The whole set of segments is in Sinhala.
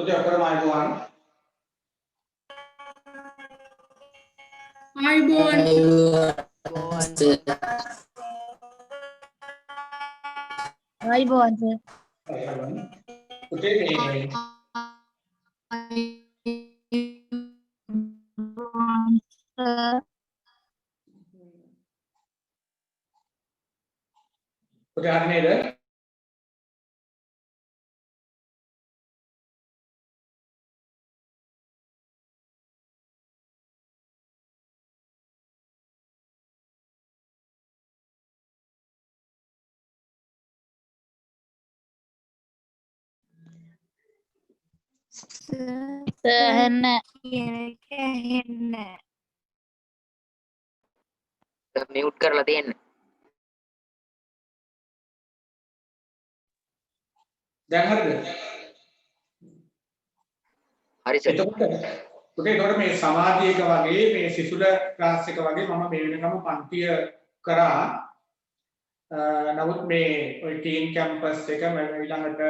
පුතේ ඔක්කොම ආයුබෝවන්. ආයුබෝවන්. ආයුබෝවන් සර්. පුතේ මේ පුතේ හරි නේද? සහන්න මියුට් කරලා තියෙන්න. දැන් හරිද? හරි සර්. එතකොට පුතේ ඒකට මේ සමාධියක වගේ මේ සිසුල ක්ලාස් එක වගේ මම මේ වෙනකම් පන්තිය කරා. නමුත් මේ ඔය ටීන් කැම්පස් එක ඊළඟට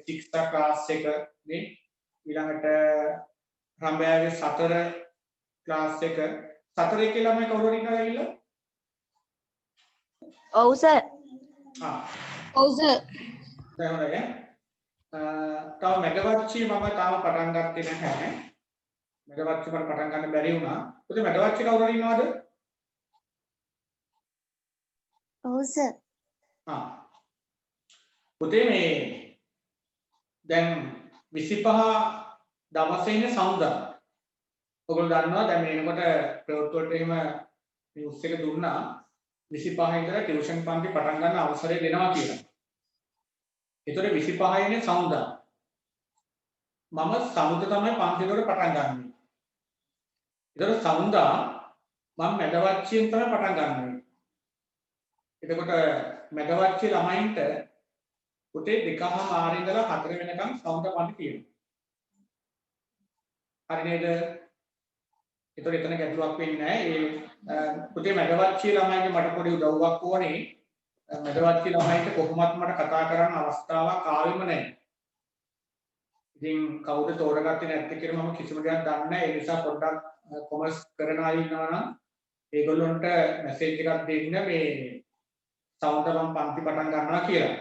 ශික්ෂා ක්ලාස් එක නේ ඊළඟට රම්බෑගේ 4 ක්ලාස් එක 4 කියලා මම කවුරු හරි ඉන්නවා කියලා. ඔව් සර්. ඔව් සර්. දැන් හොඳයි. තව මෙගවච්චි මම තාම පටන් ගත්තේ නැහැ. මෙගවච්චි මට පටන් ගන්න බැරි වුණා. පුතේ මෙගවච්චි කවුරු හරි ඉන්නවද? ඔව් සර්. පුතේ මේ දැන් 25 දවසේ ඉන්නේ සමුදා. ඔයගොල්ලෝ දන්නවා දැන් මේ එනකොට ප්‍රවෘත්ති වලට එහෙම නිවුස් එක දුන්නා 25 ඉඳලා ටියුෂන් පන්ති පටන් ගන්න අවසරය දෙනවා කියලා. ඒතකොට 25 ඉන්නේ සමුදා. මම සමුදා තමයි පන්ති වලට පටන් ගන්නෙ. ඒතකොට සමුදා මම මැදවච්චියෙන් තමයි පටන් ගන්නෙ. එතකොට මැදවච්චි ළමයින්ට පුතේ 2:00 ඉඳලා 4 වෙනකම් සමුදා පන්ති තියෙනවා. හරි නේද? ඒතකොට එතන ගැටලුවක් වෙන්නේ නැහැ. ඒ පුතේ මැදවච්චි ළමයින්ගේ මට පොඩි උදව්වක් ඕනේ. මැදවච්චි ළමයින්ට කොහොමත් මට කතා කරන්න අවස්ථාවක් ආවෙම නැහැ. ඉතින් කවුද තෝරගත්තේ නැත්තේ කියලා මම කිසිම දෙයක් දන්නේ නැහැ. ඒ නිසා පොඩ්ඩක් කොමර්ස් කරන අය ඉන්නවා නම් ඒගොල්ලන්ට මැසේජ් එකක් දෙන්න මේ සමුදා මම පන්ති පටන් ගන්නවා කියලා.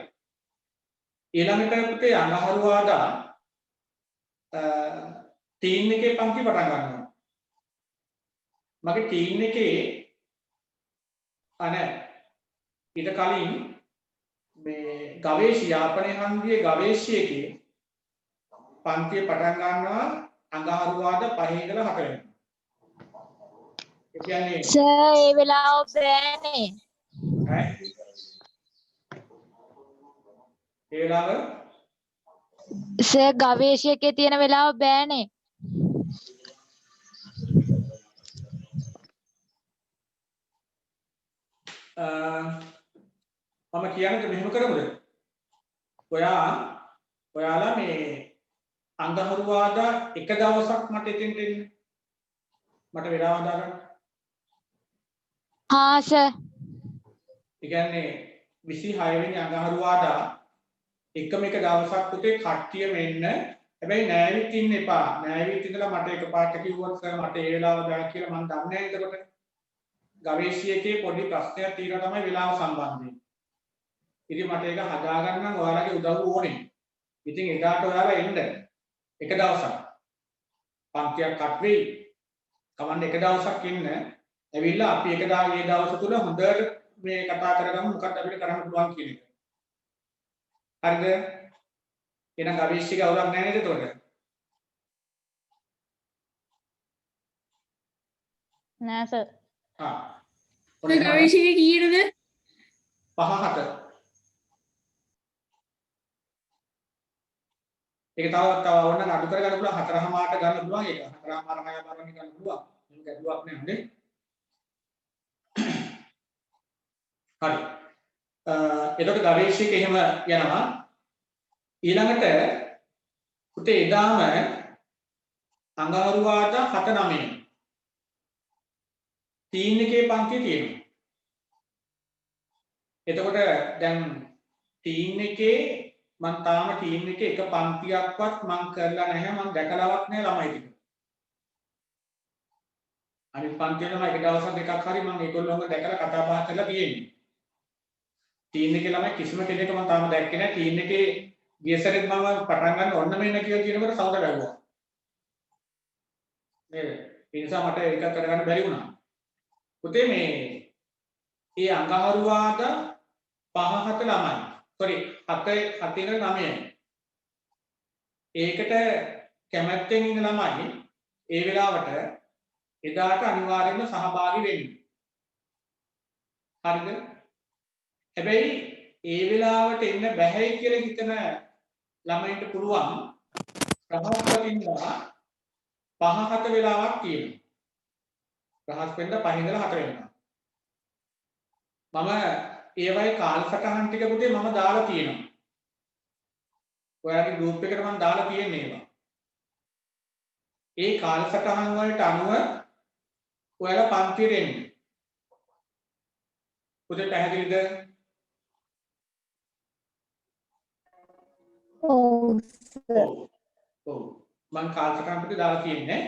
ඊළඟට පුතේ අඟහරුවාදා ටීන් එකේ පන්ති පටන් ගන්නවා. මගේ ටීන් එකේ ඊට කලින් මේ ගවේෂී යාපනයේ හන්දියේ ගවේෂියකේ පන්තිය පටන් ගන්නවා අඟහරුවාදා 5 ඉඳලා 7 වෙනිදා. ඒ කියන්නේ සර් ඒ වෙලාව බෑනේ. ඈ ඒ වෙලාව සර් ගවේෂකයේ තියෙන වෙලාව බෑනේ. මම කියන්නේ මෙහෙම කරමුද? ඔයාලා මේ අඟහරුවාදා එක දවසක් මට එතෙන්ට එන්න. මට වෙලාව හදාගන්න. හා සර්. ඒ කියන්නේ 26 වෙනි අඟහරුවාදා එකම එක දවසක් පුතේ කට්ටියම එන්න. හැබැයි නෑවිත් ඉන්න එපා. නෑවිත් ඉඳලා මට එකපාරට කිව්වොත් සර් මට ඒ වෙලාව බෑ කියලා මම දන්නේ නැහැ එතකොට. ගවේෂියකේ පොඩි ප්‍රශ්නයක් තියෙනවා තමයි වෙලාව සම්බන්ධයෙන්. ඉතින් මට ඒක හදාගන්න නම් ඔයාලගේ උදව්ව ඕනේ. ඉතින් එදාට ඔයාලා එන්න එක දවසක්. පන්තියක් කට් වෙයි. කවන්න එක දවසක් ඉන්න. ඇවිල්ලා අපි ඒ දවස තුල හොඳට මේ කතා කරගමු මොකක්ද අපිට කරන්න පුළුවන් කියන එක. හරිද? එහෙනම් ගවේෂික අවුලක් නැහැ නේද එතකොට? නෑ සර්. ඔය ගවේෂකේ කීයටද? 5-7. ඒක තව ඕනනම් අඩු කරගන්න පුළුවන් 4:00ට ගන්න පුළුවන් ඒක 4:00 6 පාරක් ගන්න පුළුවන් මේක ගැටලුවක් නෑ හොඳේ හරි එතකොට ගවේෂක එහෙම යනවා ඊළඟට පුතේ එදාම අඟහරුවාදා 7-9 තීන් එකේ පන්තිය තියෙනවා එතකොට දැන් තීන් එකේ මම තාම ටීම් එකේ එක පන්තියක්වත් මම කරලා නැහැ මම දැකලාවත් නැහැ ළමයි ටික. අනිත් පන්තිවල එක දවසක් දෙකක් හරි මම ඒගොල්ලෝව දැකලා කතා බහ කරලා තියෙන්නේ. ටීම් එකේ ළමයි කිසිම කෙනෙක් මම තාම දැක්කේ නැහැ. ටීම් එකේ ගිය සැරේත් මම පටන් ගන්න ඔන්න මෙන්න කියලා කියනකොට සවුන්ඩ් ගැහුවා. නේද? ඒ නිසා මට ඒක කරගන්න බැරි වුණා. පුතේ මේ අඟහරුවාදා 5-7 ළමයි. sorry 7-9. ඒකට කැමැත්තෙන් ඉන්න ළමයි ඒ වෙලාවට එදාට අනිවාර්යයෙන්ම සහභාගී වෙන්න. හරිද? හැබැයි ඒ වෙලාවට එන්න බැහැ කියලා හිතන ළමයින්ට පුළුවන් රහස්වලින්දා 5-7 වෙලාවක් තියෙනවා. රහස්වෙන්ද 5 ඉඳලා 7 වෙනවා. මම ඒවයි කාලසටහන් ටික පුතේ මම දාලා තියෙනවා. ඔයාලගේ ගෲප් එකට මම දාලා තියෙන්නේ ඒවා. ඒ කාලසටහන් වලට අනුව ඔයාලා පන්තියට එන්න. පුතේ පැහැදිලිද? ඔව්. මම කාලසටහන් ටික දාලා තියෙන්නේ.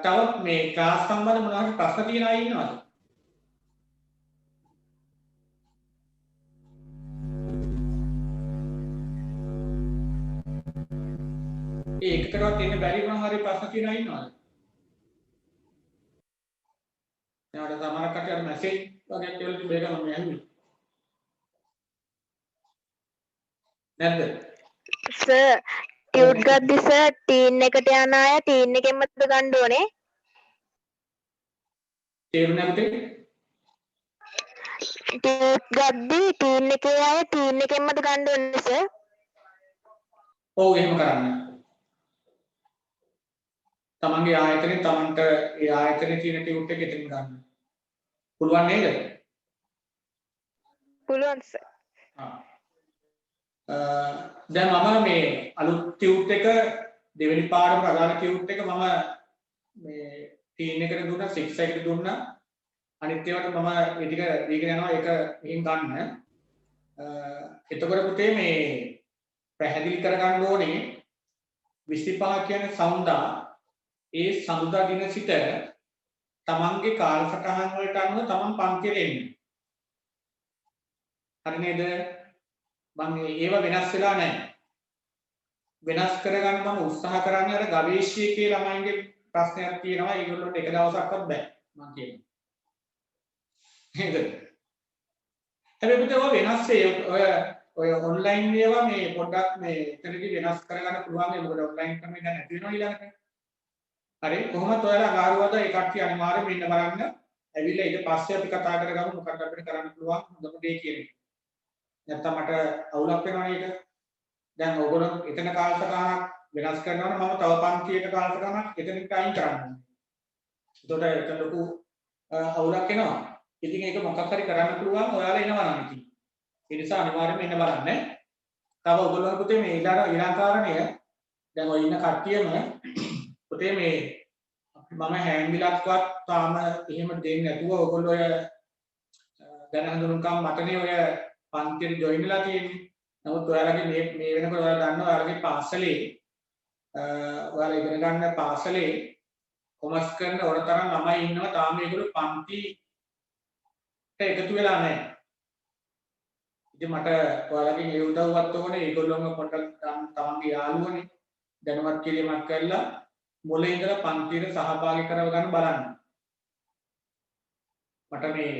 තවත් මේ ක්ලාස් සම්බන්ධ මොනවාරි ප්‍රශ්න තියෙන අය ඉන්නවද? එකකටවත් එන්න බැරි වුණා හරි ප්‍රශ්න තියෙන අය ඉන්නවද? එයාට සමහර කටට අර මැසේජ් වගේ කියලා තිබේක මම ඇහුවේ. නැද්ද? සර් ටියුට් ගද්දි සර් ටීන් එකට යන අය ටීන් එකෙන්ම ගන්න ඕනේ. තේරුණා පුතේ? ටියුට් ගද්දි ටීන් එකේ අය ටීන් එකෙන්ම ගන්න ඕනේ සර්. ඔව් එහෙම කරන්න. තමන්ගේ ආයතනේ තමන්ට ඒ ආයතනේ තියෙන ටියුට් එක එතනින් ගන්න. පුළුවන් නේද? පුළුවන් සර්. දැන් මම මේ අලුත් ටියුට් එක දෙවෙනි පාඩමට අදාළ ටියුට් එක මම මේ ටීම් එකට දුන්නා 6 එකට දුන්නා අනිත් ඒවාට මම ඒ ටික දීගෙන යනවා ඒක මෙහෙන් ගන්න. එතකොට පුතේ මේ පැහැදිලි කරගන්න ඕනේ 25 කියන්නේ සමුදා ඒ සමුදා දින සිට තමන්ගේ කාලසටහන් වලට අනුව තමන් පන්තියට එන්න. හරි නේද? මම ඒව වෙනස් වෙලා නැහැ. වෙනස් කරගන්න මම උත්සාහ කරන්නේ අර ගවේෂකයේ ළමයින්ගේ ප්‍රශ්නයක් තියෙනවා ඒගොල්ලන්ට එක දවසක්වත් බෑ මම කියන්නේ. නේද? හැබැයි පුතේ ඔය වෙනස් ඔය ඔන්ලයින් ඒවා මේ පොඩ්ඩක් මේ එතනදී වෙනස් කරගන්න පුළුවන් ඒ මොකද ඔන්ලයින් ක්‍රමය දැන් නැති වෙනවා ඊළඟට. හරි කොහොමද ඔයාලා අඟහරුවාදා ඒ කට්ටිය අනිවාර්යයෙන්ම ඉන්න බලන්න. ඇවිල්ලා ඊට පස්සේ අපි කතා කරගමු මොකක්ද අපිට කරන්න පුළුවන් හොඳම දේ කියන එක. නැත්තම් මට අවුලක් වෙනවා නේද? දැන් ඔයගොල්ලෝ එතන කාලසටහනක් වෙනස් කරනවා නම් මම තව පන්තියක කාලසටහනක් එතනින් ටයිම් කරන්න ඕනේ. ඒකට ඒක ලොකු අවුලක් එනවා. ඉතින් ඒක මොකක් හරි කරන්න පුළුවන් ඔයාලා එනවා නම් ඉතින්. ඒ නිසා අනිවාර්යයෙන්ම එන්න බලන්න. තව ඔයගොල්ලෝ පුතේ මේ ඊළඟ කාරණය දැන් ඔය ඉන්න කට්ටියම පුතේ මේ මම හැංගිලක්වත් තාම එහෙම දෙන්නේ නැතුව ඔයගොල්ලෝ ඔය දැන හඳුනුකම් මතනේ ඔය පන්තියට ජොයින් වෙලා තියෙන්නේ. නමුත් ඔයාලගේ මේ වෙනකොට ඔයාලා දන්නවා ඔයාලගේ පාසලේ ඔයාලා ඉගෙන ගන්න පාසලේ කොමර්ස් කරන ඕනතරම් ළමයි ඉන්නවා තාම ඒගොල්ලෝ පන්තිට එකතු වෙලා නැහැ. ඉතින් මට ඔයාලගේ මේ උදව්වත් ඕනේ ඒගොල්ලෝම පොඩ්ඩක් තමන්ගේ යාළුවනේ දැනුවත් කිරීමක් කරලා මුලින් ඉඳලා පන්තියට සහභාගී කරව ගන්න බලන්න. මට මේ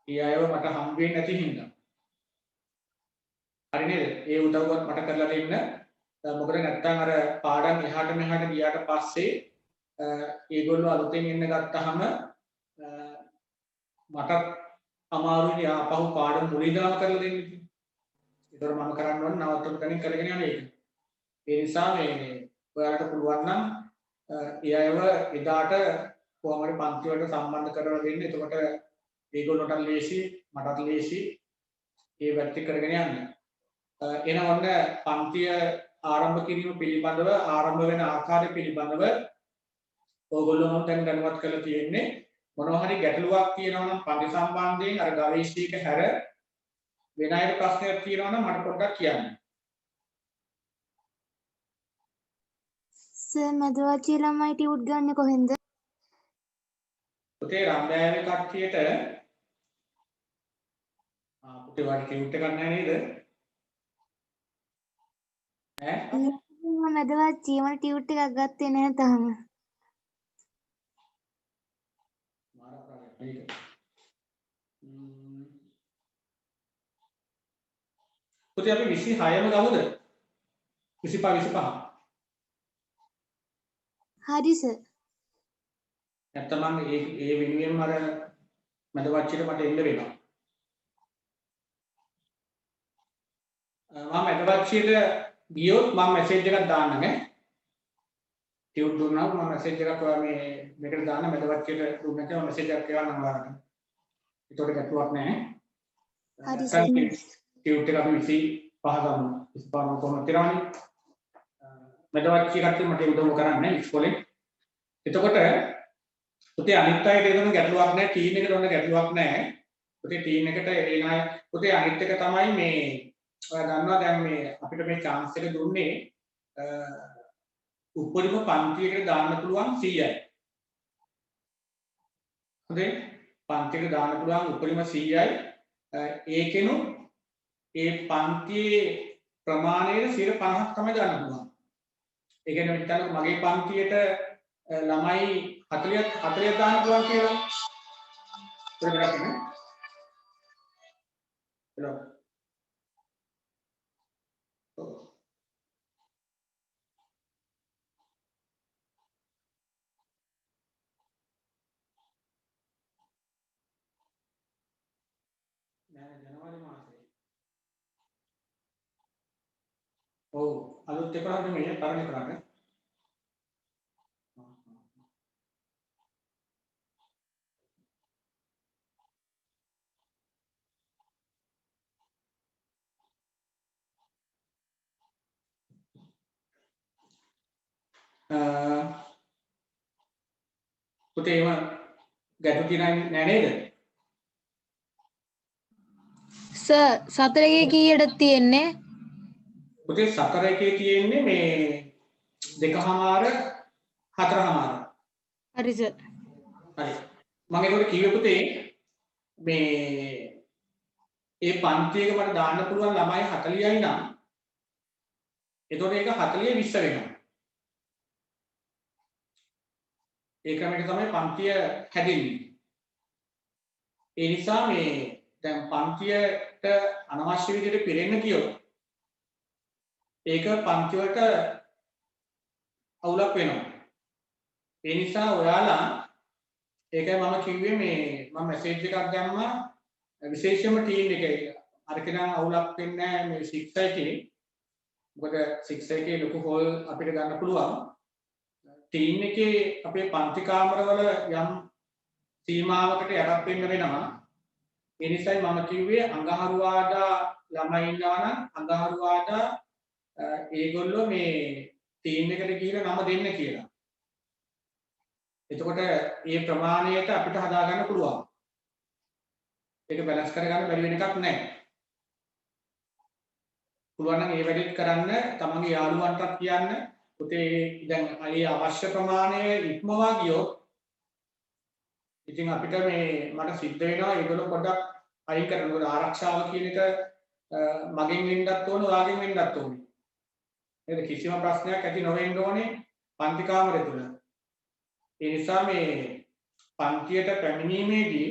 ඊයව මට හම් වෙන්නේ නැති හින්දා. හරි නේද? ඒ උදව්වත් මට කරලා දෙන්න. මොකද නැත්තම් අර පාඩම් එහාට මෙහාට ගියාට පස්සේ ඒගොල්ලෝ අලුතෙන් එන්න ගත්තාම මට අමාරුයි ආපහු පාඩම් මුලින්දම කරලා දෙන්න ඉතින්. ඒතර මම කරන්න ඕනේ නවත්තන තැනින් කරගෙන යන එක. ඒ නිසා මේ ඔයාලට පුළුවන් නම් ඒ අයව එදාට කොහොම හරි පන්ති වලට සම්බන්ධ කරලා දෙන්න. එතකොට ඒගොල්ලොන්ට ලේසි මටත් ලේසි ඒ වැටි කරගෙන යන්න. එන ඔන්න පන්තිය ආරම්භ කිරීම පිළිබඳව ආරම්භ වෙන ආකාරය පිළිබඳව ඕගොල්ලෝ දැන් දැනුවත් කරලා තියෙන්නේ. මොනවා හරි ගැටලුවක් තියෙනවා නම් පන්ති සම්බන්ධයෙන් අර ගවේෂක හැර වෙන අයට ප්‍රශ්නයක් තියෙනවා නම් මට පොඩ්ඩක් කියන්න. සර් මැදවාචිය ළමයි ටියුට් ගන්න කොහෙන්ද? පුතේ රම්බෑවේ කට්ටියට පුතේ වාගේ ටියුට් එකක් නැහැ නේද? ඈ මම මැදවාචිය මම ටියුට් එකක් ගත්තේ නැහැ තාම. මාරක් මේක. පුතේ අපි 26ම ගමුද? 25. හරි සර්. නැත්තම් මම ඒ වෙනුවෙන්ම අර මැදවච්චියට මට එන්න වෙනවා. මම මැදවච්චියට ගියොත් මම මැසේජ් එකක් දාන්න නේ. ටියුට් දුන්නා මම මැසේජ් එකක් ඔයා මේකට දාන්න මැදවච්චියට දුන්නා කියලා මැසේජ් එකක් එවන්නම් ඔයාලට. ඒකට ගැටලුවක් නැහැ. හරි සර්. ටියුට් එක අපි 25 ගමු. 25 කොහොමද කරන්නේ? මැදවච්චිය කට්ටිය මට උදව් කරන්නේ ඉස්කෝලේ. එතකොට පුතේ අනිත් අයට එතන ගැටලුවක් නැහැ ටීම් එකට ඔන්න ගැටලුවක් නැහැ පුතේ ටීම් එකට එන අය පුතේ අනිත් එක තමයි මේ ඔයා දන්නවා දැන් මේ අපිට මේ chance එක දුන්නේ උපරිම පන්තියකට දාන්න පුළුවන් 100යි හොඳේ පන්තියකට දාන්න පුළුවන් උපරිම 100යි ඒකෙනු ඒ පන්තියේ ප්‍රමාණයට 50ක් තමයි දාන්න පුළුවන් ඒ කියන්නේ මෙතන මගේ පන්තියට ළමයි 40 දාන්න පුළුවන් කියලා. ඒක නේද? හලෝ. නෑ ජනවාරි මාසේ. ඔව් අලුත් එක හරියට මේ තරණය කරන්නේ. පුතේ ඒව ගැටු තියන්නේ නෑ නේද? සර් 4 එකේ කීයටද තියෙන්නේ? පුතේ 4 එකේ තියෙන්නේ මේ 2:00 4:00. හරි සර්. හරි. මම ඒකට කිව්වේ පුතේ මේ ඒ පන්තියක මට දාන්න පුළුවන් ළමයි 40යි නම් එතකොට ඒක 40 20 වෙනවා. ඒ ක්‍රමයක තමයි පන්තිය හැදෙන්නේ. ඒ නිසා මේ දැන් පන්තියට අනවශ්‍ය විදිහට පිරෙන්න කියොත් ඒක පන්ති වලට අවුලක් වෙනවා. ඒ නිසා ඔයාලා ඒකයි මම කිව්වේ මේ මම මැසේජ් එකක් දැම්මා විශේෂයෙන්ම ටීම් එකේ අරක නම් අවුලක් වෙන්නේ නැහැ මේ 6 එකේ. මොකද 6 එකේ ලොකු හෝල් අපිට ගන්න පුළුවන්. ටීම් එකේ අපේ පන්ති කාමරවල යම් සීමාවකට යටත් වෙන්න වෙනවා. ඒ නිසායි මම කිව්වේ අඟහරුවාදා ළමයි ඉන්නවා නම් අඟහරුවාදා ඒගොල්ලෝ මේ ටීම් එකට ගිහින් නම දෙන්න කියලා. එතකොට මේ ප්‍රමාණයට අපිට හදා ගන්න පුළුවන්. ඒක බැලන්ස් කරගන්න බැරි වෙන එකක් නැහැ. පුළුවන් නම් ඒ වැඩේත් කරන්න තමන්ගේ යාළුවන්ටත් කියන්න පුතේ දැන් අය අවශ්‍ය ප්‍රමාණය ඉක්මවා ගියොත් ඉතින් අපිට මේ මට සිද්ධ වෙනවා ඒගොල්ලෝ පොඩ්ඩක් අයින් කරන්න. මොකද ආරක්ෂාව කියන එක මගෙන් වෙන්නත් ඕන ඔයාගෙන් වෙන්නත් ඕනේ. නේද? කිසිම ප්‍රශ්නයක් ඇති නොවෙන්න ඕනේ පන්ති කාමරය තුල. ඒ නිසා මේ පන්තියට පැමිණීමේදී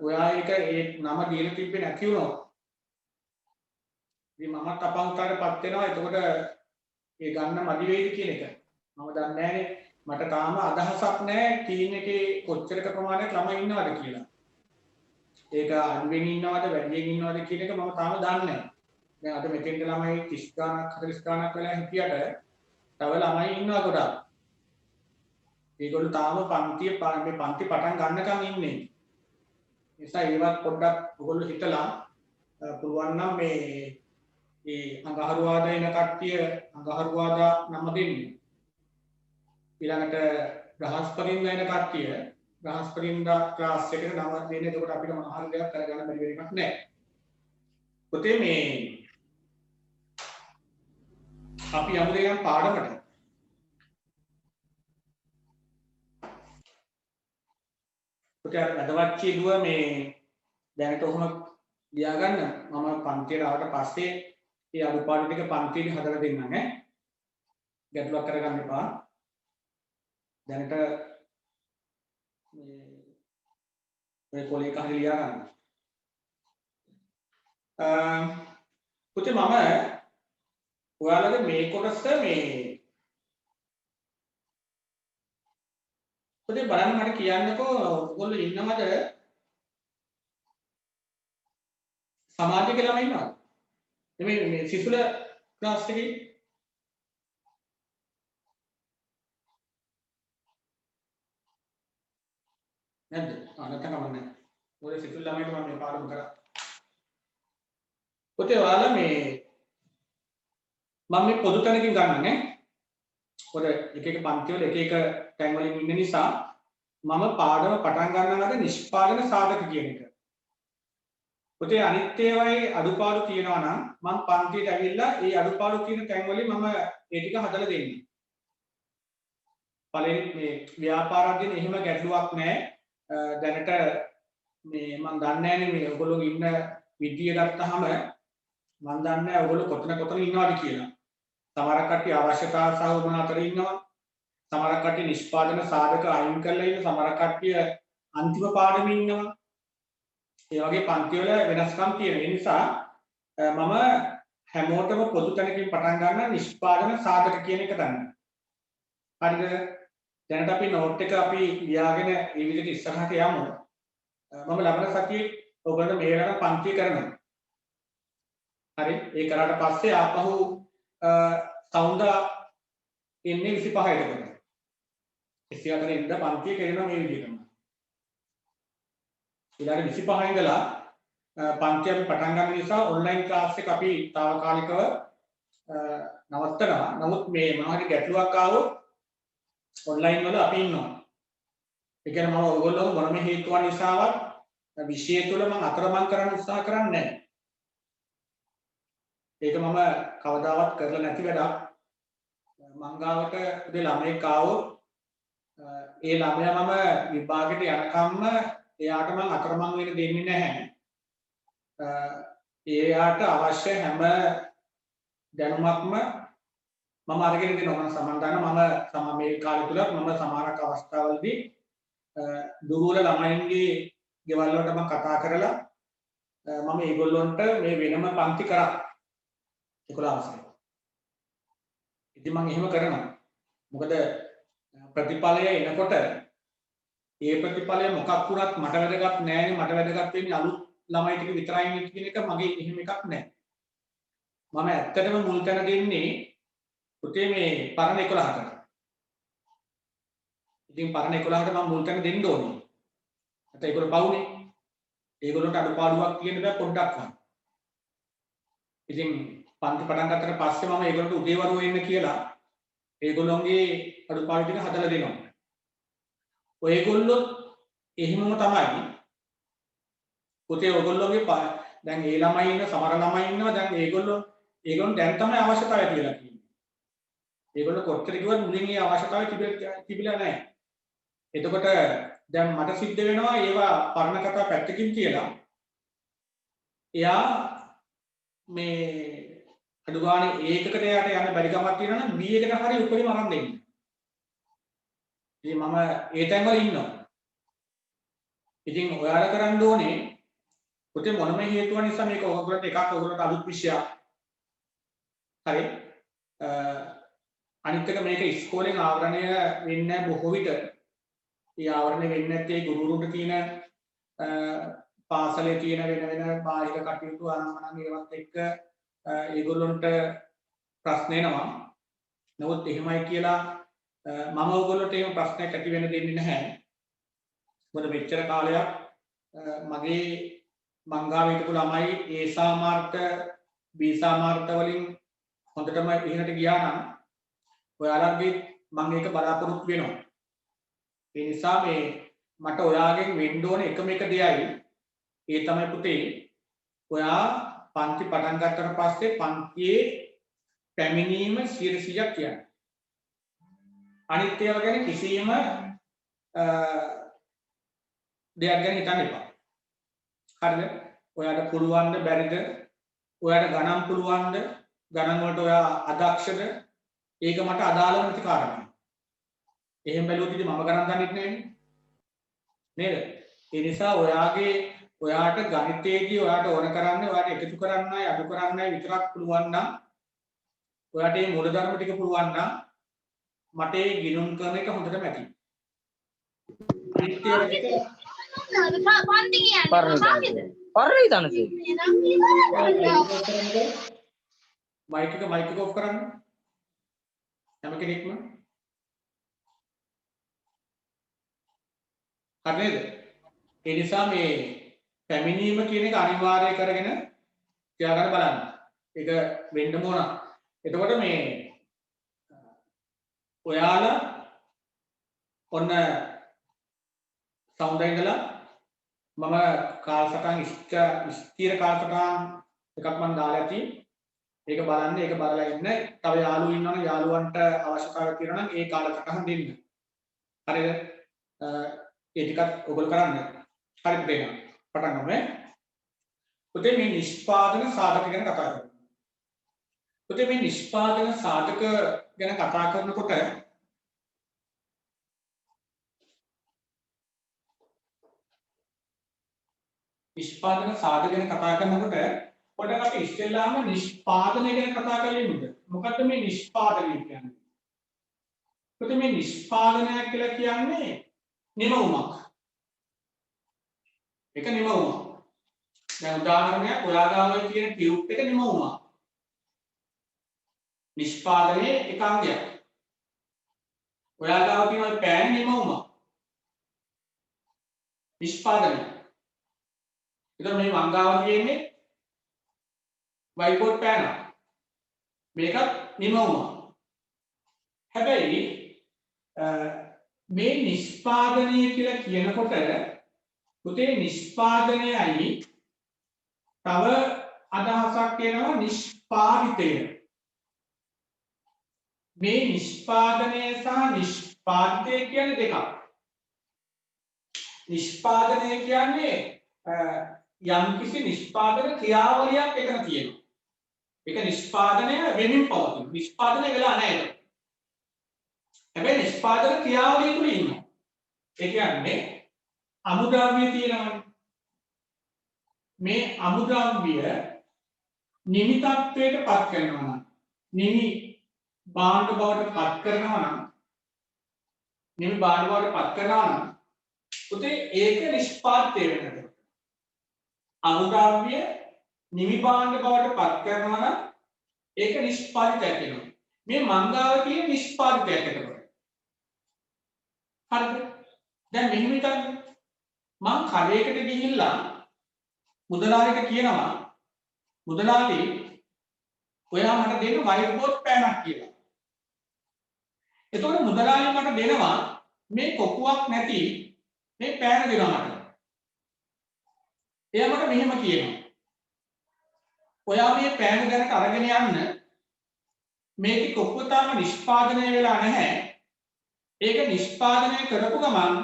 ඔයා එක ඒ නම දීලා තිබ්බේ නැති වුණොත් ඉතින් මමත් අපහසුතාවයටපත් වෙනවා. එතකොට ඒ ගන්න මදි වෙයිද කියන එක මම දන්නේ නැහැනේ. මට තාම අදහසක් නැහැ ටීම් එකේ කොච්චරක ප්‍රමාණයක් ළමයි ඉන්නවද කියලා. ඒක අඩුවෙන් ඉන්නවද වැඩියෙන් ඉන්නවද කියන එක මම තාම දන්නේ නැහැ. දැන් අද මෙතෙන්ද ළමයි 30 ගානක් 40 ගානක් වෙලා හිටියට තව ළමයි ඉන්නවා ගොඩක්. ඒගොල්ලෝ තාම පන්ති පටන් ගන්නකම් ඉන්නේ. ඒ නිසා ඒවත් පොඩ්ඩක් ඔයගොල්ලෝ හිතලා පුළුවන් නම් මේ අඟහරුවාදා එන කට්ටිය අඟහරුවාදා නම දෙන්න. ඊළඟට බ්‍රහස්පතින්දා එන කට්ටිය බ්‍රහස්පතින්දා ක්ලාස් එකට නම දෙන්න. එතකොට අපිට මොන හරි දෙයක් කරගන්න බැරි වෙන එකක් නැහැ. පුතේ මේ අපි යමු දෙයක් පාඩමට. පුතේ අර වැදවච්චි දුව මේ දැනට ඔහොම ලියා ගන්න මම පන්තියට ආවට පස්සේ ඒ අඩුපාඩු ටික පන්තියේ හදලා දෙන්නම් ඈ ගැටලුවක් කරගන්න එපා දැනට මේ පොලේ කහේ ලියා ගන්න පුතේ මම ඔයාලගේ මේ කොටස මේ පුතේ බලන්න මට කියන්නකෝ ඔයගොල්ලෝ ඉන්නවද සමාජික ළමයි ඉන්නවද මේ සිසුල ක්ලාස් එකේ නැද්ද නැත්නම් කමන්නේ මොකද සිසුල ළමයිට මම මේ පාඩම කරා පුතේ ඔයාලා මේ මම මේ පොදු තැනකින් ගන්න නේ පොද එක එක පන්ති වල එක එක තැන් වලින් ඉන්න නිසා මම පාඩම පටන් ගන්නවා නිෂ්පාදන සාධක කියන එක. පුතේ අනිත් ඒවායේ අඩුපාඩු තියෙනවා නම් මම පන්තියට ඇවිල්ලා ඒ අඩුපාඩු තියෙන තැන් වලින් මම ඒ ටික හදලා දෙන්නම්. පළවෙනි මේ ව්‍යාපාරයෙන් එහෙම ගැටලුවක් නැහැ. දැනට මේ මම දන්නේ නැහැ මේ ඔයගොල්ලෝ ඉන්න විදිය ගත්තාම මම දන්නේ නැහැ ඔයගොල්ලෝ කොතන ඉන්නවද කියලා. සමහර කට්ටිය අවශ්‍යතාව සහ උමන අතර ඉන්නවා. සමහර කට්ටිය නිෂ්පාදන සාධක අයින් කරලා ඉන්න සමහර කට්ටිය අන්තිම පාඩමේ ඉන්නවා. ඒ වගේ පන්ති වල වෙනස්කම් තියෙන නිසා මම හැමෝටම පොදු තැනකින් පටන් ගන්න නිෂ්පාදන සාධක කියන එක ගන්න. හරිද? දැනට අපි නෝට් එක අපි ලියාගෙන මේ විදිහට ඉස්සරහට යමු. මම ලබන සතියේ ඔයගොල්ලෝ මේ වෙලාවට පන්ති කරනවා. හරි? ඒ කරාට පස්සේ ආපහු සවුන්දා ඉන්නේ 25ට කරනවා. 24 ඉඳලා පන්තිය කරනවා මේ විදිහටම. ඊළඟ 25 ඉඳලා පන්තිය අපි පටන් ගන්න නිසා ඔන්ලයින් ක්ලාස් එක අපි తాවකාලිකව නවත්තනවා. නමුත් මේ මොනවද ගැටලුවක් ආවොත් ඔන්ලයින් වල අපි ඉන්නවා. ඒ කියන්නේ මම ඔයගොල්ලෝ මොනම හේතුවක් නිසාවත් විෂය තුල මම අතරමං කරන්න උත්සාහ කරන්නේ නැහැ. ඒක මම කවදාවත් කරලා නැති වැඩක්. මංගාවට උදේ ළමයෙක් ආවොත් ඒ ළමයා මම විභාගෙට යනකම්ම එයාට මම අතරමං වෙන්න දෙන්නේ නැහැ. එයාට අවශ්‍ය හැම දැනුමක්ම මම අරගෙන දෙනවා. මම සමන් දන්නවා මම මේ කාලය තුල මම සමහරක් අවස්ථාවලදී දුර්වල ළමයින්ගේ ගෙවල් වලට මම කතා කරලා මම ඒගොල්ලොන්ට මේ වෙනම පන්ති කරා. 11 අවසරයි. ඉතින් මම එහෙම කරනවා. මොකද ප්‍රතිඵලය එනකොට ඒ ප්‍රතිඵලය මොකක් වුණත් මට වැදගත් නෑනේ. මට වැදගත් වෙන්නේ අලුත් ළමයි ටික විතරයි කියන එක මගේ එහෙම එකක් නෑ. මම ඇත්තටම මුල් තැන දෙන්නේ පුතේ මේ පරණ 11ට. ඉතින් පරණ 11ට මම මුල් තැන දෙන්න ඕනේ. නැත්නම් ඒගොල්ලෝ පවුනේ. ඒගොල්ලොන්ට අඩුපාඩුවක් තියෙන බෑ පොඩ්ඩක් වань. ඉතින් පන්ති පටන් ගත්තට පස්සේ මම ඒගොල්ලන්ට උදේවරුව එන්න කියලා ඒගොල්ලොන්ගේ අඩුපාඩු ටික හදලා දෙනවා. ඔයගොල්ලෝ එහෙමම තමයි. පුතේ ඔයගොල්ලෝගේ දැන් ඒ ළමයි ඉන්න සමහර ළමයි ඉන්නවා දැන් ඒගොල්ලෝ දැන් තමයි අවශ්‍යතාවය කියලා කියන්නේ. ඒගොල්ලෝ කොච්චර කිව්වත් මුලින් ඒ අවශ්‍යතාවය තිබිලා නැහැ. එතකොට දැන් මට සිද්ධ වෙනවා ඒවා පරණ කතා පැත්තකින් කියලා. එයා මේ අඩු ගානේ ඒකකට යට යන්න බැරි කමක් තියෙනවා නම් B එකට හරි උඩින්ම අරන් දෙන්න. ඉතින් මම ඒ තැන් වල ඉන්නවා. ඉතින් ඔයාලා කරන්න ඕනේ පුතේ මොනම හේතුවක් නිසා මේක ඔයගොල්ලන්ට ඔයගොල්ලන්ට අලුත් විෂයක්. හරි. අනිත් එක මේක ඉස්කෝලෙන් ආවරණය වෙන්නේ බොහෝ විට. ඒ ආවරණය වෙන්නේ නැත්තේ ගුරුවරුන්ට තියෙන පාසලේ තියෙන වෙන බාහිර කටයුතු අනම්මනම් ඒවත් එක්ක ඒගොල්ලොන්ට ප්‍රශ්න එනවා. නමුත් එහෙමයි කියලා මම ඔයගොල්ලන්ට එහෙම ප්‍රශ්නයක් ඇති වෙන්න දෙන්නේ නැහැ. මොකද මෙච්චර කාලයක් මගේ මංගාවේ හිටපු ළමයි ඒ සාමාර්ථ B සාමාර්ථ වලින් හොඳටම ඉහළට ගියා නම් ඔයාලගේ මම ඒක බලාපොරොත්තු වෙනවා. ඒ නිසා මේ මට ඔයාගෙන් වෙන්න ඕන එකම එක දෙයයි ඒ තමයි පුතේ ඔයා පන්ති පටන් ගත්තට පස්සේ පන්තියේ පැමිණීම 100%ක් කියන්නේ. අනිත් ඒවා ගැන කිසිම දෙයක් ගැන හිතන්න එපා. හරිද? ඔයාලට පුළුවන්ද බැරිද? ඔයාලට ගණන් පුළුවන්ද? ගණන් වලට ඔයා අදක්ෂද? ඒක මට අදාළ නැති කාරණා. එහෙම බැලුවොත් ඉතින් මම ගණන් දන්නෙත් නෙවෙයි. නේද? ඒ නිසා ඔයාට ගණිතයේදී ඔයාට ඕන කරන්නේ ඔයාට එකතු කරන්නයි අඩු කරන්නයි විතරක් පුළුවන් නම් ඔයාට මේ මූලධර්ම ටික පුළුවන් නම් මට ඒ ගිණුම් කරන එක හොඳටම ඇති. මයික් එක ඔෆ් කරන්න. හැම කෙනෙක්ම හරිද? ඒ නිසා මේ පැමිණීම කියන එක අනිවාර්ය කරගෙන තියාගන්න බලන්න. ඒක වෙන්න ඕන. එතකොට මේ ඔයාලා ඔන්න සමුදේ ඉඳලා මම කාලසටහන් ස්ථිර කාලසටහන් එකක් මම දාලා ඇති. ඒක බලන්න, ඒක බලලා ඉන්න. තව යාළුවෝ ඉන්නවනම් යාළුවන්ට අවශ්‍යතාවය තියෙනවා නම් ඒ කාලසටහන් දෙන්න. හරිද? ඒ ටිකත් ඔයගොල්ලෝ කරන්න. හරිද දෙන්න. පටන් ගමු. පුතේ මේ නිෂ්පාදන සාධක ගැන කතා කරමු. පුතේ මේ නිෂ්පාදන සාධක ගැන කතා කරනකොට නිෂ්පාදන සාධක ගැන කතා කරනකොට පොඩ්ඩක් අපි ඉස්සෙල්ලාම නිෂ්පාදනය ගැන කතා කරලිමුද? මොකද්ද මේ නිෂ්පාදනය කියන්නේ? පුතේ මේ නිෂ්පාදනය කියලා කියන්නේ නිමවුමක්. ඒක නිමවුමක්. දැන් උදාහරණයක් ඔයා ගාව තියෙන ටියුබ් එක නිමවුමක්. නිෂ්පාදනයේ එක අංගයක්. ඔයා ගාව තියෙන පෑන් නිමවුමක්. නිෂ්පාදනය. ඒතර මේ මං ගාව තියෙන්නේ වයිට් පෑන. මේකත් නිමවුමක්. හැබැයි මේ නිෂ්පාදනය කියලා කියනකොට පුතේ නිෂ්පාදනයයි තව අදහසක් කියනවා නිෂ්පාදිතය. මේ නිෂ්පාදනය සහ නිෂ්පාදිතය කියන්නේ දෙකක්. නිෂ්පාදනය කියන්නේ යම්කිසි නිෂ්පාදන ක්‍රියාවලියක් එතන තියෙනවා. ඒක නිෂ්පාදනය වෙමින් පවතින. නිෂ්පාදනය වෙලා නැහැ ඒක. හැබැයි නිෂ්පාදන ක්‍රියාවලිය තුල ඉන්නවා. ඒ කියන්නේ අමුද්‍රව්‍ය තියෙනවනේ. මේ අමුද්‍රව්‍ය නිමි තත්වයට පත් කරනවා නම් නිමි භාණ්ඩ බවට පත් කරනවා නම් පුතේ ඒක නිෂ්පාදිතය වෙනවා. අමුද්‍රව්‍ය නිමි භාණ්ඩ බවට පත් කරනවා නම් ඒක නිෂ්පාදිතයක් වෙනවා. මේ මංගාව තියෙන නිෂ්පාදිතයක් එතකොට. හරිද? දැන් මෙහෙම හිතන්න. මං කඩේකට ගිහිල්ලා මුදලාලිට කියනවා මුදලාලි ඔයා මට දෙන්න වයිට් බෝඩ් පෑනක් කියලා. එතකොට මුදලාලි මට දෙනවා මේ කොකුවක් නැති මේ පෑන දෙනවා මට. එයා මට මෙහෙම කියනවා. ඔයා මේ පෑන දැනට අරගෙන යන්න මේකේ කොකුව තාම නිෂ්පාදනය වෙලා නැහැ. ඒක නිෂ්පාදනය කරපු ගමන්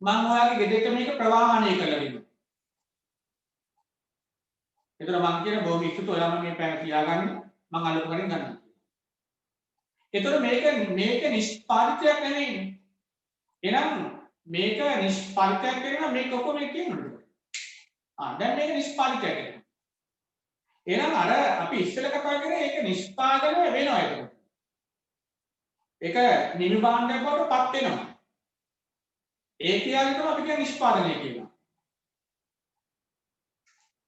මම ඔයාගේ ගෙදරට මේක ප්‍රවාහණය කරලා දෙනවා. එතන මම කියන බොහොම ඉක්මනට ඔයාම මේ පෑන තියාගන්න මම අලුත් කරගෙන ගන්නවා. එතකොට මේක නිෂ්පාදිතයක් නෙවෙයි. එහෙනම් මේක නිෂ්පාදිතයක් වෙනවා මේක කොහොම කියන්නේ? දැන් මේක නිෂ්පාදිතයක් වෙනවා. එහෙනම් අර අපි ඉස්සෙල්ලා කතා කරේ ඒක නිෂ්පාදනය වෙනවා ඒක. ඒක නිමි භාණ්ඩයක් බවට පත් වෙනවා. ඒ කියන්නේ තමයි අපි කියන්නේ නිෂ්පාදනය කියලා.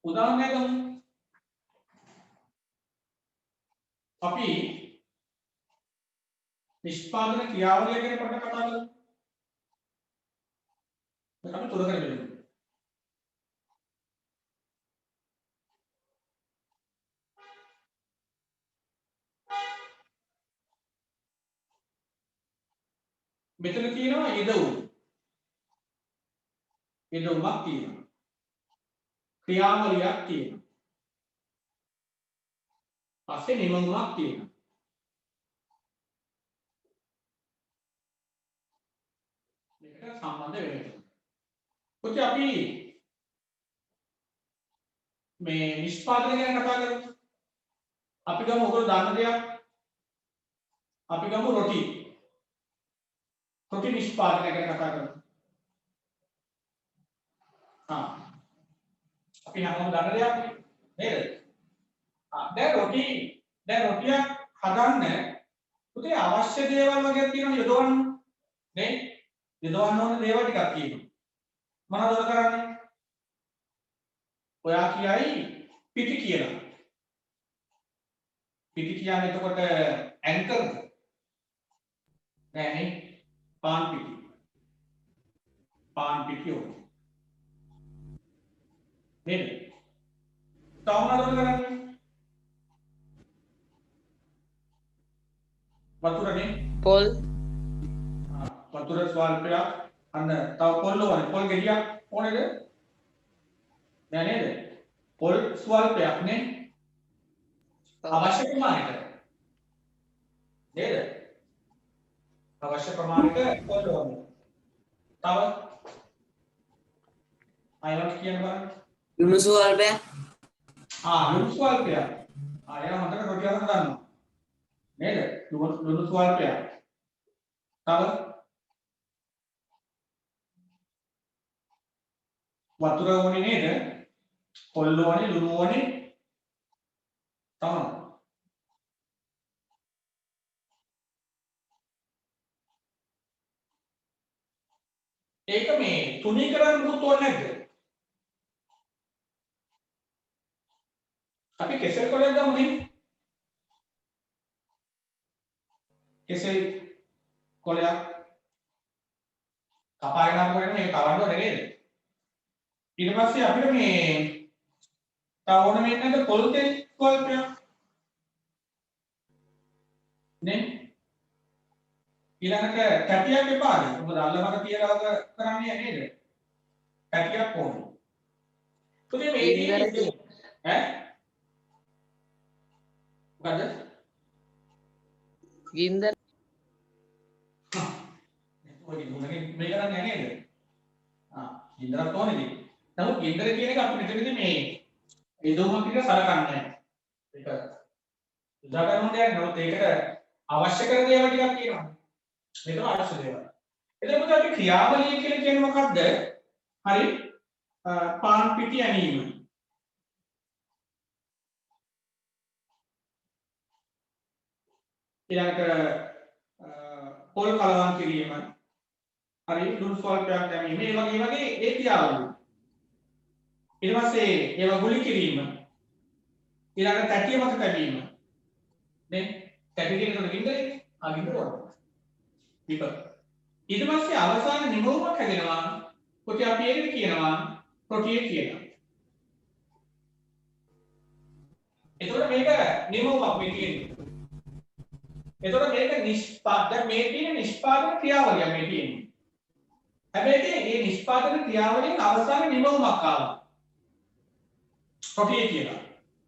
උදාහරණයක් ගමු. අපි නිෂ්පාදන ක්‍රියාවලිය ගැන පොඩ්ඩක් කතා කරමු. දැන් අපි තුනකට බෙදමු. මෙතන තියෙනවා ඉදවුම්. ඉදවුමක් තියෙනවා. ක්‍රියාවලියක් තියෙනවා. පස්සේ නිමවුමක් තියෙනවා. මේකට සම්බන්ධ වෙනවා. පුතේ අපි මේ නිෂ්පාදනය ගැන කතා කරමු. අපි ගමු ඔයගොල්ලෝ දන්න දෙයක්. අපි ගමු රොටි. රොටි නිෂ්පාදනය ගැන කතා කරමු. අපි හැමෝම දන්න දෙයක් නේද? දැන් රොටියක් හදන්න පුතේ අවශ්‍ය දේවල් වගේ තියෙනවා යොදවන්න නේ? යොදවන්න ඕන දේවල් ටිකක් තියෙනවා. මොනවද කරන්නේ? ඔයා කියයි පිටි කියලා. පිටි කියන්නේ එතකොට ඇන්කර්ද? නෑනේ. පාන් පිටි. පාන් පිටි ඕනේ. නේද? තව මොනවද කරන්නේ? වතුරනේ. පොල් වතුර ස්වල්පයක් අන්න තව පොල් ඕනේ. පොල් ගෙඩියක් ඕනේද? නෑ නේද? පොල් ස්වල්පයක් නේ. අවශ්‍ය ප්‍රමාණයට. නේද? අවශ්‍ය ප්‍රමාණයට පොල් ඕනේ. තව අයවත් කියන බලන්න. ලුණු සුවල්පයක්. ලුණු ස්වල්පයක්. එයා හොඳට රොටි අරන් ගන්නවා. නේද? ලුණු ස්වල්පයක්. තව වතුර ඕනේ නේද? පොල් ඕනේ, ලුණු ඕනේ. තමයි. ඒක මේ තුනී කරන්න මොකද ඕනේ නැද්ද? අපි කෙසෙල් කොලයක් ගමු නේ. කෙසෙල් කොලයක් කපාගෙන ආපුවම මේක කවන්න ඕනේ නේද? ඊට පස්සේ අපිට මේ තව ඕන වෙන්නේ නැද්ද පොල් තෙල් ස්වල්පයක් නේ? ඊළඟට කැටියක් එපාද? මොකද අල්ලමක තියලා කරන්නේ නේද? කැටියක් ඕනේ. පුතේ මේ ඈ මොකද? ගින්දර ඔය ගුණනේ මේ කරන්නේ නේද? ගින්දරක් ඕනේද? නමුත් ගින්දර කියන එක අපි මෙතනදී මේ ඉදොමක් එක සලකන්නේ නැහැ. ඒක උදා කරන දෙයක් නමුත් ඒකට අවශ්‍ය කරන දේවල් ටිකක් කියනවා. මෙතන අවශ්‍ය දේවල්. එතකොට අපි ක්‍රියාවලිය කියලා කියන්නේ මොකද්ද? හරි පාන් පිටි ඇනීම. ඊළඟට පොල් කලවම් කිරීම. හරි ලුණු ස්වල්පයක් දැමීම. මේ වගේ ඒ ක්‍රියාවලිය. ඊට පස්සේ ඒව ගුලි කිරීම. ඊළඟට තැටිය මත තැබීම. නේ? තැටි කියන එක ගින්දරේ. ගින්දර වල. ඊට පස්සේ අවසාන නිමවුමක් හැදෙනවා. කොටි අපි ඒකට කියනවා රොටිය කියලා. එතකොට මේක නිමවුමක් මේ තියෙන්නේ. එතකොට මේක දැන් මේ තියෙන නිෂ්පාදන ක්‍රියාවලිය මේ තියෙන්නේ. හැබැයි මේ නිෂ්පාදන ක්‍රියාවලියෙන් අවසාන නිමවුමක් ආවා. රොටිය කියලා.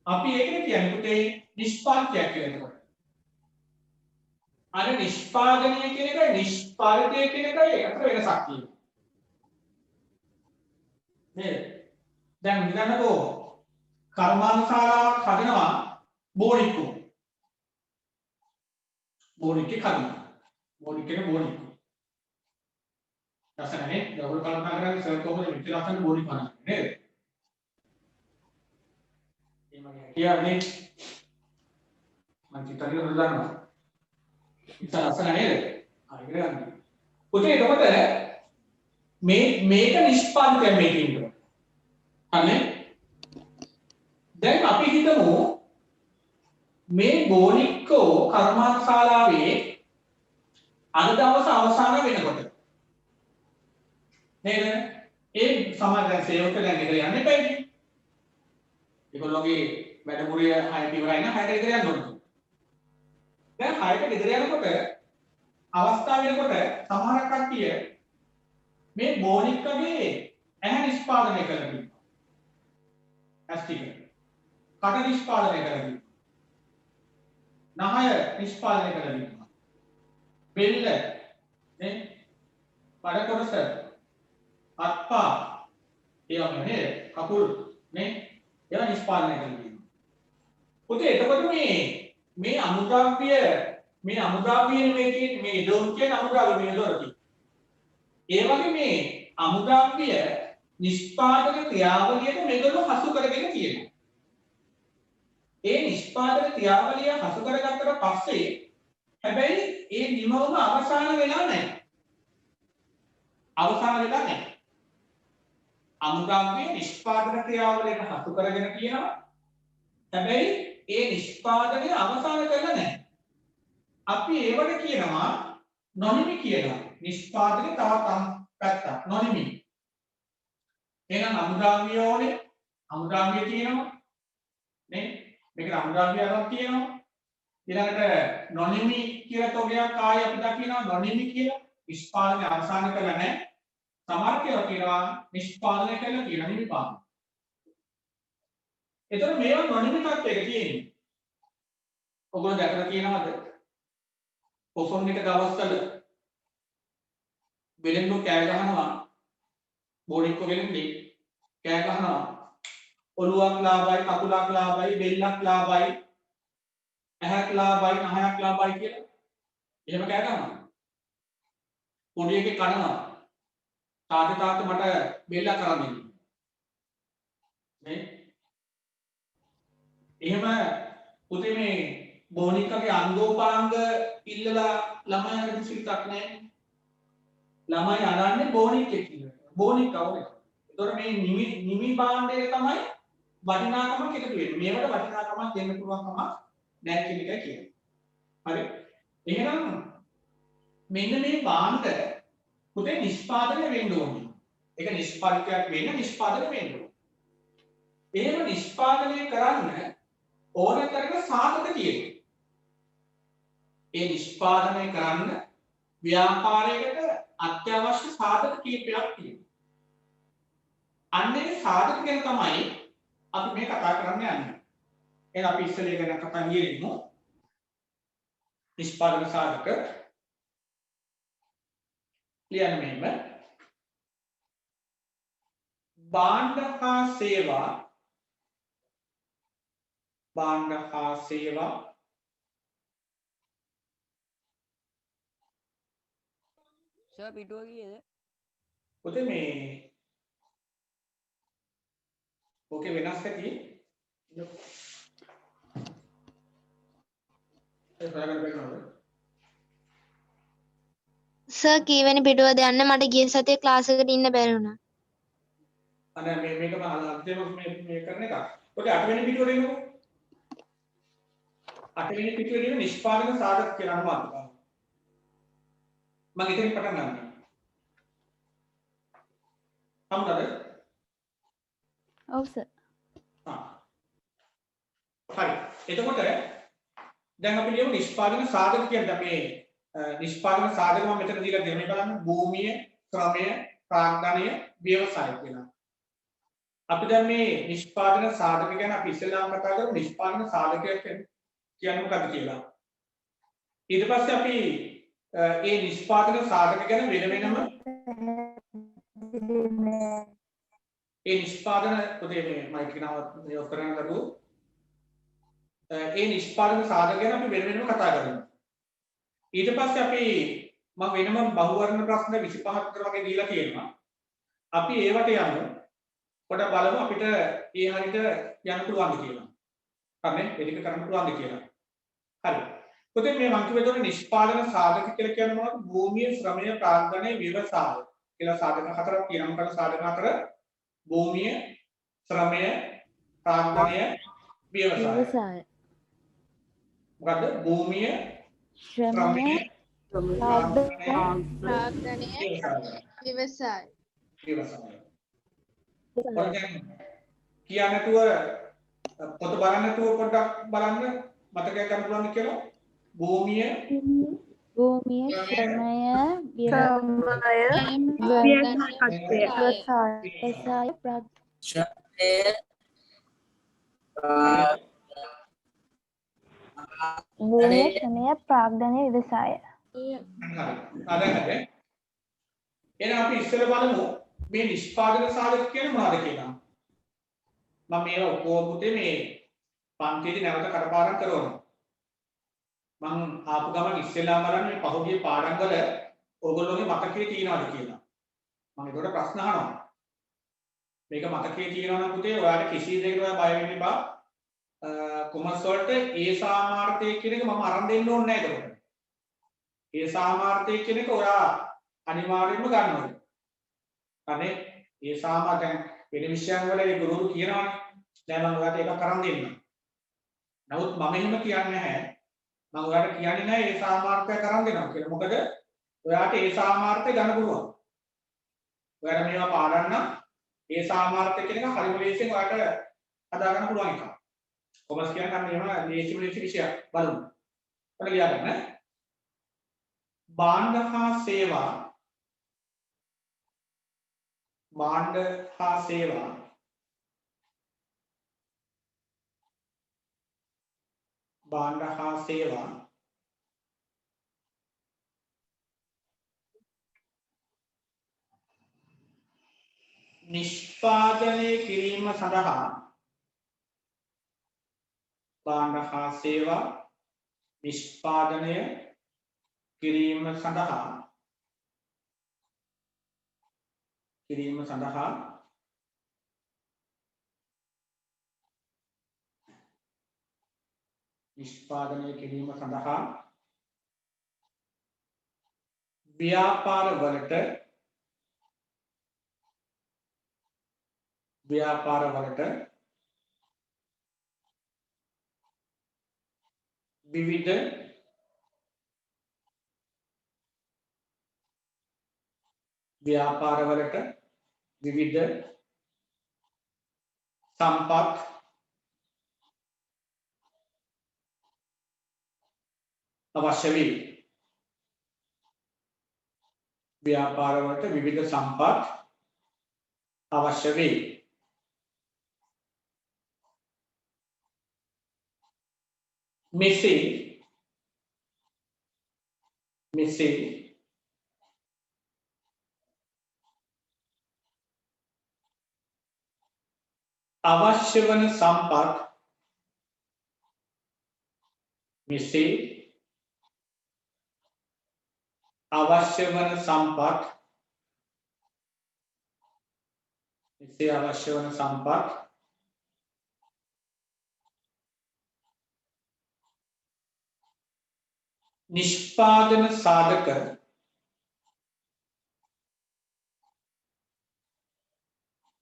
අපි ඒකට කියන්නේ පුතේ නිෂ්පාදකයක් කියලා එතකොට. අර නිෂ්පාදනය කියන එක නිෂ්පාදිතය කියන එකයි අතර වෙනසක් තියෙනවා. නේද? දැන් හිතන්නකෝ කර්මාන්තශාලාවක් හදනවා බෝනික්කෝ. බෝනික්කේ හදනවා. බෝනික්කේ බෝනික්කෝ. දැසනේ දවල් කල්පනා කරන්නේ සර් කොහොමද මෙච්චර ලස්සන බෝනික් හදන්නේ නේද? ඒ මගේ කියන්නේ මම චිත්‍රය හදනවා. ඉතින් ලස්සන නේද? හරි ගන්න. පුතේ එතකොට මේක නිෂ්පාදකය මේ කියනවා. හරි? දැන් අපි හිතමු මේ බෝනික්කෝ කර්මාන්තශාලාවේ අද දවස අවසාන වෙනකොට නේද? ඒ සමාජ සේවක දැන් ගෙදර යන්න එපායි. ඒගොල්ලෝගේ වැඩමුළුවේ 6ට ඉවරයි නම් 6ට ගෙදර යන්න ඕනේ. දැන් 6ට ගෙදර යනකොට අවස්ථාව වෙනකොට සමහර කට්ටිය මේ බෝනික්කගේ ඇහැ නිෂ්පාදනය කරලා තියෙනවා. ඇස්ටික. කට නිෂ්පාදනය කරලා තියෙනවා. නහය නිෂ්පාදනය කරලා තියෙනවා. බෙල්ල නේ බඩ කොටස අත්පා ඒවා නේ කකුල් නේ ඒවා නිෂ්පාදනය කරනවා. පුතේ එතකොට මේ අමුද්‍රව්‍ය නෙමෙයි මේ ඉදොම් කියන අමුද්‍රව්‍ය මේ දොරටි. ඒ වගේ මේ අමුද්‍රව්‍ය නිෂ්පාදන ක්‍රියාවලියට මේගොල්ලෝ හසු කරගෙන තියෙනවා. ඒ නිෂ්පාදන ක්‍රියාවලිය හසු කරගත්තට පස්සේ හැබැයි ඒ නිමවම අවසාන වෙලා නැහැ. අවසාන වෙලා නැහැ. අමුද්‍රව්‍ය නිෂ්පාදන ක්‍රියාවලියට හසු කරගෙන තියෙනවා. හැබැයි ඒ නිෂ්පාදනය අවසන් කරලා නැහැ. අපි ඒවට කියනවා නොනිමි කියලා. නිෂ්පාදනය තවත් පැත්තක් නොනිමි. එහෙනම් අමුද්‍රව්‍ය ඕනේ. අමුද්‍රව්‍ය තියෙනවා. නේ? මේක අමුද්‍රව්‍ය අරන් තියෙනවා. ඊළඟට නොනිමි කියලා තෝගයක් ආයෙ අපි දකිනවා නොනිමි කියලා. නිෂ්පාදනය අවසන් කරලා නැහැ. සමහර කියලා කියනවා නිෂ්පාදනය කරලා තියෙනවා නිමි පාන. එතකොට මේවා නොනිමි තත්ත්වයක තියෙන්නේ. ඔයගොල්ලෝ දැකලා තියෙනවද? පොසොන් එක දවස්වල වෙලෙන්දෝ කෑ ගහනවා. බෝඩික්ක වෙලෙන්දී කෑ ගහනවා. ඔළුවක් ලාභයි, කකුලක් ලාභයි, බෙල්ලක් ලාභයි, ඇහක් ලාභයි, නහයක් ලාභයි කියලා. එහෙම කෑ ගහනවා. පොඩි එකේ කනවා. තාත්තා මට බෙල්ලක් කරන් දෙන්න. නේ? එහෙම පුතේ මේ බෝනික්කගේ අංගෝපාංග ඉල්ලලා ළමයාට කිසිවක් නැහැ. ළමයි අරන්නේ බෝනික්කෙක් කියලා. බෝනික්ක වගේ. ඒතකොට මේ නිමි භාණ්ඩය තමයි වටිනාකමක් එකතු වෙන්නේ. මේවට වටිනාකමක් දෙන්න පුළුවන් කමක් නැහැ කියන එකයි කියන්නේ. හරි. එහෙනම් මෙන්න මේ භාණ්ඩ පුතේ නිෂ්පාදනය වෙන්න ඕනේ. ඒක නිෂ්පාදකයක් වෙන්න නිෂ්පාදනය වෙන්න ඕනේ. එහෙම නිෂ්පාදනය කරන්න ඕන කරන සාධක තියෙනවා. ඒ නිෂ්පාදනය කරන්න ව්‍යාපාරයකට අත්‍යවශ්‍ය සාධක කීපයක් තියෙනවා. අන්නේ සාධක ගැන තමයි අපි මේ කතා කරන්න යන්නේ. එහෙනම් අපි ඉස්සෙල්ලා ගැන කතා කරමු. නිෂ්පාදන සාධක ලියන්න මෙහෙම. භාණ්ඩ හා සේවා සර් පිටුව කීයද? පුතේ මේ ඕකේ වෙනස් ඇති සර් කීවෙනි පිටුවද යන්න මට ගිය සතියේ ක්ලාස් එකට ඉන්න බැරි වුණා. අනේ මේක අන්තිම මේ කරන එක. ඔක 8 වෙනි පිටුවට එන්නකො. 8 වෙනි පිටුවේ නිෂ්පාදන සාධක කියලා අනුමාන කරනවා. මම ඉතින් පටන් ගන්නවා. හම්බුනද? ඔව් සර්. හරි. එතකොට දැන් අපි ලියමු නිෂ්පාදන සාධක කියන්නේ මේ නිෂ්පාදන සාධක මම මෙතන දීලා දෙන්නේ බලන්න භූමිය, ශ්‍රමය, ප්‍රාග්ධනය, ව්‍යවසාය කියලා. අපි දැන් මේ නිෂ්පාදන සාධක ගැන අපි ඉස්සෙල්ලාම කතා කරමු නිෂ්පාදන සාධකයක් කියන්නේ මොකක්ද කියලා. ඊට පස්සේ අපි ඒ නිෂ්පාදන සාධක ගැන වෙනම ඒ නිෂ්පාදන පොතේ මේ මයික් එක නම ඔෆ් කරන්න කරු ඒ නිෂ්පාදන සාධක ගැන අපි වෙනම කතා කරමු. ඊට පස්සේ අපි මම වෙනම බහුවර්ණ ප්‍රශ්න 25ක් විතර වගේ දීලා තියෙනවා. අපි ඒවට යමු. පොඩ බලමු අපිට ඒ හරියට යන්න පුළුවන්ද කියලා. හරිනේ? එදික කරන්න පුළුවන්ද කියලා. හරි. පොතේ මේ මම කිව්වේ නිෂ්පාදන සාධක කියලා කියන්නේ මොනවද? භූමිය, ශ්‍රමය, ප්‍රාග්ධනය, ව්‍යවසාය කියලා සාධක හතරක් තියෙනවා. මොකද සාධක හතර? භූමිය, ශ්‍රමය, ප්‍රාග්ධනය, ව්‍යවසාය. මොකද්ද? භූමිය, ශ්‍රමය, ප්‍රාග්ධනය, ව්‍යවසාය. කියන්න නැතුව පොත බලන්න නැතුව පොඩ්ඩක් බලන්න මතකයක් ගන්න පුළුවන්ද කියලා භූමිය ශ්‍රමය, ව්‍යවසාය, ප්‍රාග්ධනය, ව්‍යවසාය. හරි. එහෙනම් අපි ඉස්සෙල්ලා බලමු මේ නිෂ්පාදන සාධක කියන්නේ මොනවද කියලා මම මේවා ඔක්කොම පුතේ මේ පන්තියේදී නැවත කටපාඩම් කරනවා මම ආපු ගමන් ඉස්සෙල්ලාම බලන්නේ මේ පහුගිය පාඩම් වල ඕගොල්ලෝගේ මතකයේ තියෙනවද කියලා මම ඒකට ප්‍රශ්න අහනවා මේක මතකයේ තියෙනවා නම් පුතේ ඔයාලට කිසි දෙයකට ඔයා බය වෙන්න එපා කොමර්ස් වලට ඒ සාමාර්ථය කියන එක මම අරන් දෙන්න ඕනේ නැහැ ඒකට ඒ සාමාර්ථය කියන එක ඔයා අනිවාර්යයෙන්ම ගන්න ඕනේ අනේ ඒ සාමාර්ථය වෙන විෂයන් වල ඒ ගුරුවරු කියනවානේ දැන් මම ඔයාලට ඒක කරන් දෙන්නම් නමුත් මම එහෙම කියන්නේ නැහැ මම ඔයාලට කියන්නේ නැහැ ඒ සාමාර්ථය කරන් දෙනවා කියලා මොකද ඔයාලට ඒ සාමාර්ථය ගන්න පුළුවන් ඔයාලා මේවා පාඩම් නම් ඒ සාමාර්ථය කියන එක හරිම ලේසියෙන් ඔයාලට හදා ගන්න පුළුවන් එකක් කොමර්ස් කියන්නේ නම් එහෙම ලේසි විෂයක් බලමු ඔයාලා ලියා ගන්න භාණ්ඩ හා සේවා භාණ්ඩ හා සේවා භාණ්ඩ හා සේවා නිෂ්පාදනය කිරීම සඳහා භාණ්ඩ හා සේවා නිෂ්පාදනය කිරීම සඳහා නිෂ්පාදනය කිරීම සඳහා ව්‍යාපාර වලට විවිධ සම්පත් අවශ්‍ය වේ. ව්‍යාපාර වලට විවිධ සම්පත් අවශ්‍ය වේ. මෙසේ අවශ්‍ය වන සම්පත්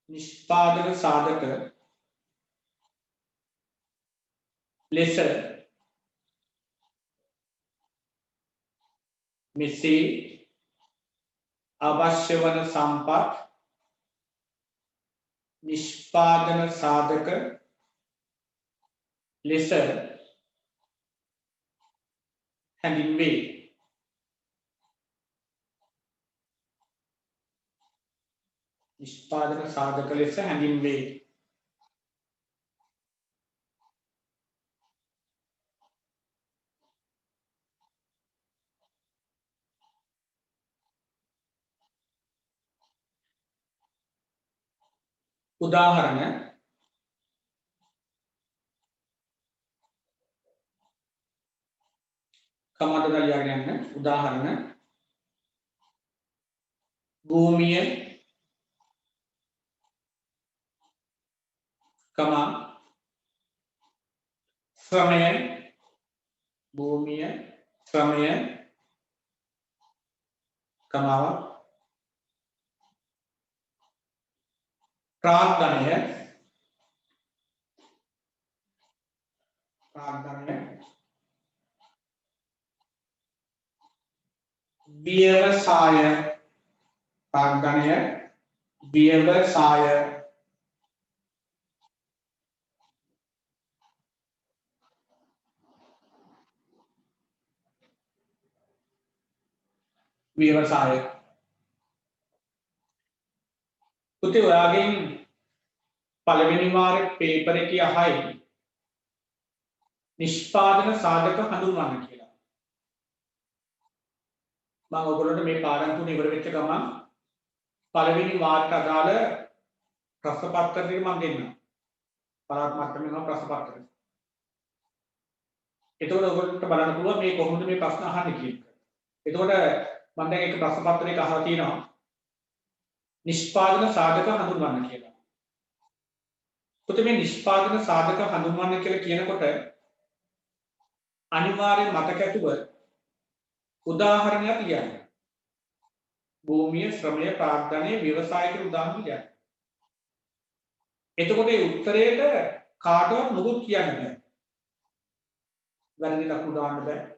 නිෂ්පාදන සාධක ලෙස මෙසේ අවශ්‍ය වන සම්පත් නිෂ්පාදන සාධක ලෙස හැඳින්වේ. නිෂ්පාදන සාධක ලෙස හැඳින්වේ. උදාහරණ කමාද ලියාගෙන යන්න උදාහරණ භූමිය ශ්‍රමය භූමිය ශ්‍රමය කමාව ප්‍රාග්ධනය व्यवसाय प्राग्धन्य व्यवसाय व्यवसाय පුතේ ඔයාගෙන් පළවෙනි වාරේ පේපර් එකේ අහයි නිෂ්පාදන සාධක හඳුන්වන්න කියලා. මම ඔයගොල්ලන්ට මේ පාඩම් තුන ඉවර වෙච්ච ගමන් පළවෙනි වාරයට අදාළ ප්‍රශ්න පත්‍ර ටික මම දෙන්නම්. පළාත් මට්ටමේ ප්‍රශ්න පත්‍රය. එතකොට ඔයගොල්ලන්ට බලන්න පුළුවන් මේ කොහොමද මේ ප්‍රශ්න අහන්නේ කියන එක. එතකොට මම දැන් එක ප්‍රශ්න පත්‍රයක අහලා තියෙනවා නිෂ්පාදන සාධක හඳුන්වන්න කියලා. පුතේ මේ නිෂ්පාදන සාධක හඳුන්වන්න කියලා කියනකොට අනිවාර්යෙන් මතක ඇතුව උදාහරණයක් ලියන්න. භූමිය, ශ්‍රමය, ප්‍රාග්ධනය, ව්‍යවසාය කියන උදාහරණ ලියන්න. එතකොට ඒ උත්තරේට කාටවත් මොකුත් කියන්න බෑ. වැරදි ලකුණු දාන්න බෑ.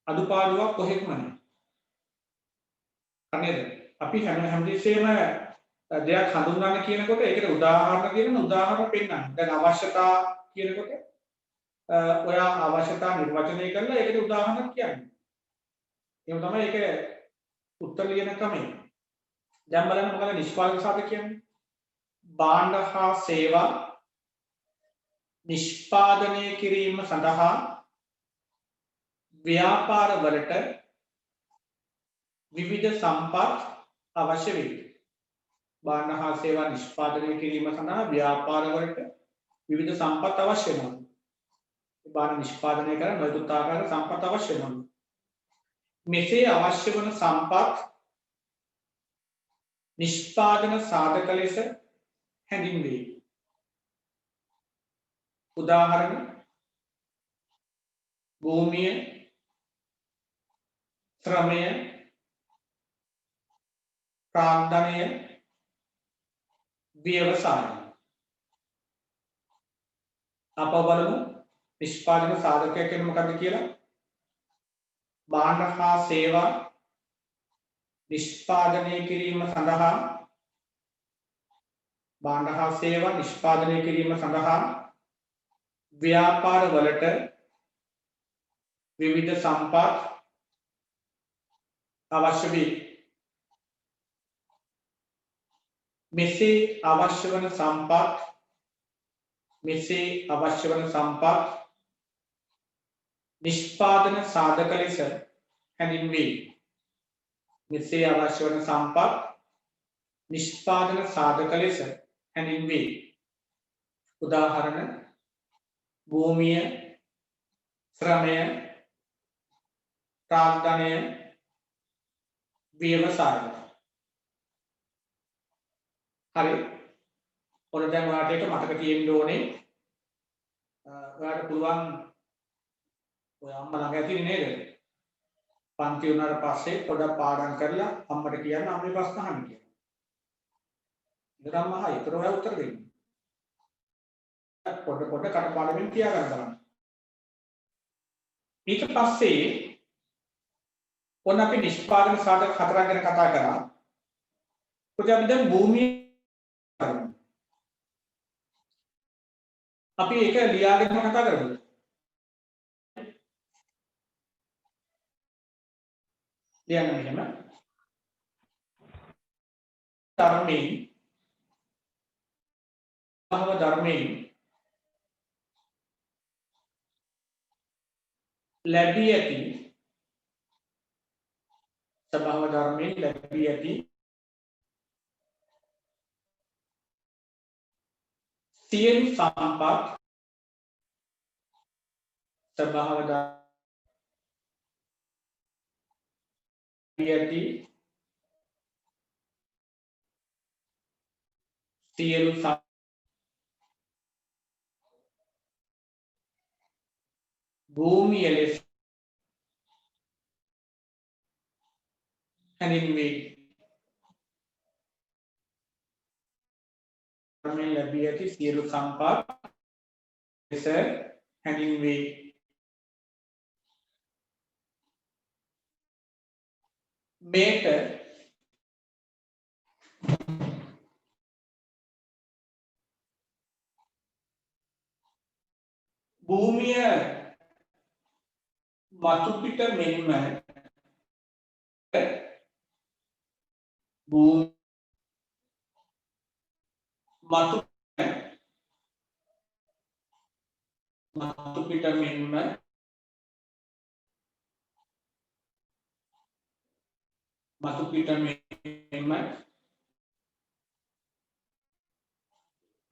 අඩුපාඩුවක් කොහෙත්ම නැහැ. අනේද? අපි හැමදෙස්සෙම දෙයක් හඳුන්වන්න කියනකොට ඒකට උදාහරණ දෙන්න උදාහරණ පෙන්නන්න. දැන් අවශ්‍යතා කියනකොට ඔයා අවශ්‍යතා නිර්වචනය කරලා ඒකට උදාහරණයක් කියන්නේ. එහෙම තමයි ඒක උත්තර ලියන ක්‍රමය. දැන් බලන්න මොකද නිෂ්පාදන සාධක කියන්නේ? භාණ්ඩ හා සේවා නිෂ්පාදනය කිරීම සඳහා ව්‍යාපාර වලට විවිධ සම්පත් අවශ්‍ය වේ. භාණ්ඩ හා සේවා නිෂ්පාදනය කිරීම සඳහා ව්‍යාපාර වලට විවිධ සම්පත් අවශ්‍ය වෙනවා. භාණ්ඩ නිෂ්පාදනය කරන නොයෙකුත් ආකාර සම්පත් අවශ්‍ය වෙනවා. මෙසේ අවශ්‍ය වන සම්පත් නිෂ්පාදන සාධක ලෙස හැඳින්වේ. උදාහරණ භූමිය, ශ්‍රමය, ප්‍රාග්ධනය, ව්‍යවසාය. අප බලමු නිෂ්පාදන සාධකය කියන්නේ මොකක්ද කියලා. භාණ්ඩ හා සේවා නිෂ්පාදනය කිරීම සඳහා භාණ්ඩ හා සේවා නිෂ්පාදනය කිරීම සඳහා ව්‍යාපාර වලට විවිධ සම්පත් අවශ්‍ය වේ. මෙසේ අවශ්‍ය වන සම්පත් නිෂ්පාදන සාධක ලෙස හැඳින්වේ. මෙසේ අවශ්‍ය වන සම්පත් නිෂ්පාදන සාධක ලෙස හැඳින්වේ. උදාහරණ භූමිය, ශ්‍රමය, ප්‍රාග්ධනය, ව්‍යවසාය. හරි. ඔන්න දැන් ඔයාලට ඒක මතක තියෙන්න ඕනේ. ඔයාලට පුළුවන් ඔය අම්මා ළඟ ඇතිනේ නේද? පන්ති උනාට පස්සේ පොඩක් පාඩම් කරලා අම්මට කියන්න අම්මේ ප්‍රශ්න අහන්න කියලා. ඉතින් අම්මා ඒතර ඔයා උත්තර දෙන්න. පොඩ කටපාඩමින් තියාගන්න බලන්න. ඊට පස්සේ ඔන්න අපි නිෂ්පාදන සාධක හතරක් ගැන කතා කරා. කොහොමද අපි දැන් භූමිය අපි ඒක ලියාගෙන කතා කරමු. ලියන්න මෙහෙම. ධර්මයෙන් ලැබී ඇති ස්වභාව ධර්මයෙන් ලැබී ඇති සියලු සම්පත් ස්වභාව ධර්මයෙන් ඇති සියලු භූමිය ලෙස හැඳින්වේ. ධර්මයෙන් ලැබී ඇති සියලු සම්පත් ලෙස හැඳින්වේ. මේක භූමිය මතු පිට මෙන්ම මතු පිට මෙන්ම මතු පිට මෙන්ම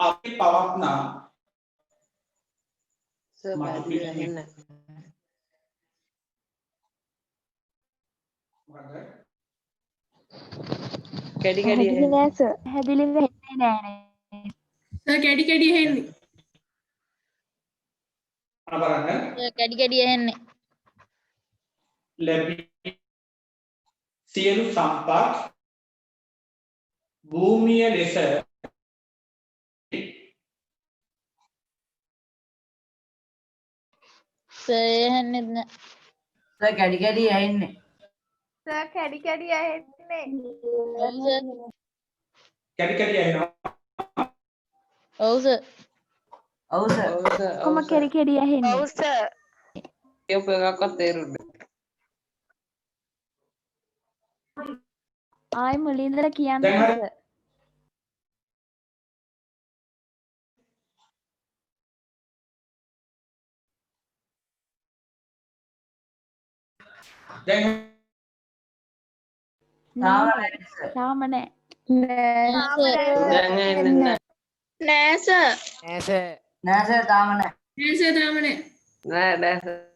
අපි පවත්නා සර් පැහැදිලි වෙන්නේ මොකද කැඩි කැඩි පැහැදිලි නෑ සර්. පැහැදිලි වෙන්නේ නෑනේ. සර් කැඩි කැඩි ඇහෙන්නේ. බලන්න කැඩි කැඩි ඇහෙන්නේ. ලැබී සියලු සම්පත් භූමිය ලෙස ඇහෙන්නේ නැහැ. සර් කැඩි කැඩි ඇහෙන්නේ සර් කැඩි කැඩි ඇහෙන්නේ. කැඩි කැඩි ඇහෙනවා. ඔව් සර්. ඔව් සර් කොහොම කැඩි කැඩි ඇහෙන්නේ. ඔව් සර්. කියපු එකක්වත් තේරුන්නේ ආයි මුලින් ඉඳලා කියන්න දැන් හරි. සර්. දැන් තාම නෑ. දැන් එන්නේ නෑ සර්. නෑ සර් තාම නෑ නෑ සර් තාම නෑ. නෑ සර්